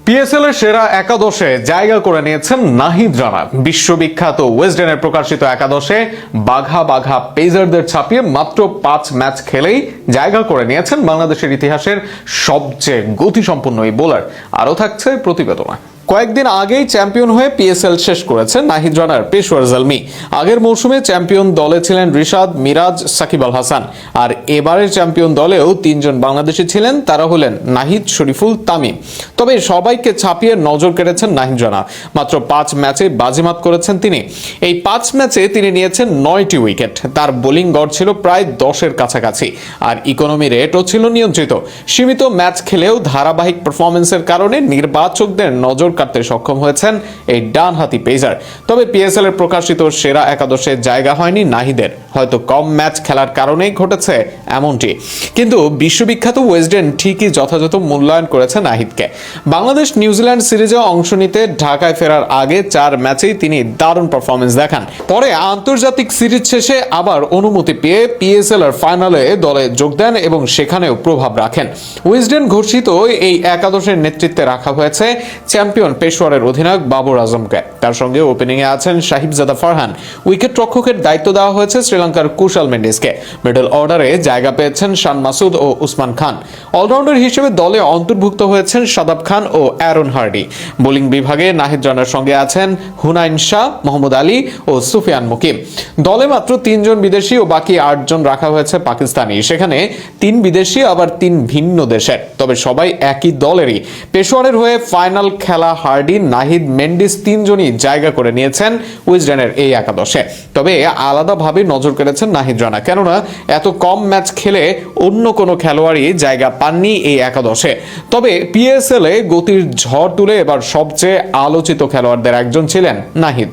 PSL এর সেরা একাদশে জায়গা করে নিয়েছেন নাহিদ রানা। বিশ্ববিখ্যাত ওয়েস্টার্নের প্রকাশিত একাদশে বাঘা বাঘা পেসারদের ছাপিয়ে মাত্র 5 ম্যাচ খেলেই জায়গা করে নিয়েছেন বাংলাদেশের ইতিহাসের সবচেয়ে গতিসম্পন্ন এই বোলার। আরও থাকছে প্রতিবেদনা। কয়েকদিন আগেই চ্যাম্পিয়ন হয়ে পিএসএল শেষ করেছেন নাহিদ রানার পেশওয়ার জলমি। আগের মৌসুমে চ্যাম্পিয়ন দলে ছিলেন রিশাদ, মিরাজ, সাকিব আল হাসান। আর এবারের চ্যাম্পিয়ন দলেও 3 জন বাংলাদেশি ছিলেন, তারা হলেন নাহিদ, শরীফুল, তামিম। তবে সবাইকে ছাপিয়ে নজর কেড়েছেন নাহিদ রানা। মাত্র 5 ম্যাচে বাজিমাত করেছেন তিনি। এই 5 ম্যাচে তিনি নিয়েছেন 9টি উইকেট। তার বোলিং গড় ছিল প্রায় 10-এর কাছাকাছি, আর ইকোনমি রেটও ছিল নিয়ন্ত্রিত। সীমিত ম্যাচ খেলেও ধারাবাহিক পারফরমেন্সের কারণে নির্বাচকদের নজর কাটতে সক্ষম হয়েছেন এই ডানহাতি পেসার। তবে পিএসএল এর প্রকাশিত সেরা একাদশে জায়গা হয়নি নাহিদের। হয়তো কম ম্যাচ খেলার কারণেই ঘটেছে এমনটি, কিন্তু বিশ্ববিখ্যাত ওয়েস্টার্ন ঠিকই যথাযথ মূল্যায়ন করেছে নাহিদকে। বাংলাদেশ নিউজিল্যান্ড সিরিজে অংশ নিতে ঢাকায় ফেরার আগে 4 ম্যাচেই তিনি দারুণ পারফরমেন্স দেখান। পরে আন্তর্জাতিক সিরিজ শেষে আবার অনুমতি পেয়ে পিএসএল এর ফাইনালে দলে যোগ দেন এবং সেখানেও প্রভাব রাখেন। ওয়েস্টার্ন ঘোষিত এই একাদশের নেতৃত্বে রাখা হয়েছে চ্যাম্পিয়ন পেশওয়ারের অধিনায়ক বাবর আজমকে। তার সঙ্গে ওপেনিং এ আছেন সাহিবজাদা ফারহান। উইকেট রক্ষকের দায়িত্ব দেওয়া হয়েছে শ্রীলঙ্কার কুশাল মেন্ডিসকে। মিডল অর্ডারে জায়গা পেয়েছেন শান মাসুদ ও উসমান খান। অলরাউন্ডার হিসেবে দলে অন্তর্ভুক্ত হয়েছেন শাদাব খান ও অ্যারন হার্ডি। বোলিং বিভাগে নাহিদ রানার সঙ্গে আছেন হুনাইন শাহ, মোহাম্মদ আলী ও সুফিয়ান মুকিম। দলে মাত্র 3 জন বিদেশি ও বাকি 8 জন রাখা হয়েছে পাকিস্তানি। সেখানে 3 বিদেশি আবার 3 ভিন্ন দেশের, তবে সবাই একই দলেরই। পেশওয়ারের হয়ে ফাইনাল খেলা হার্ডি, নাহিদ, মেন্ডিস 3 জনই জায়গা করে নিয়েছেন ওয়েস্টার্নের এই একাদশে। তবে আলাদাভাবে নজর কেড়েছেন নাহিদ রানা, কেননা এত কম ম্যাচ খেলে অন্য কোনো খেলোয়াড়ই জায়গা পাননি এই একাদশে। তবে পিএসএল এ গতির ঝড় তুলে এবার সবচেয়ে আলোচিত খেলোয়াড়দের একজন ছিলেন নাহিদ।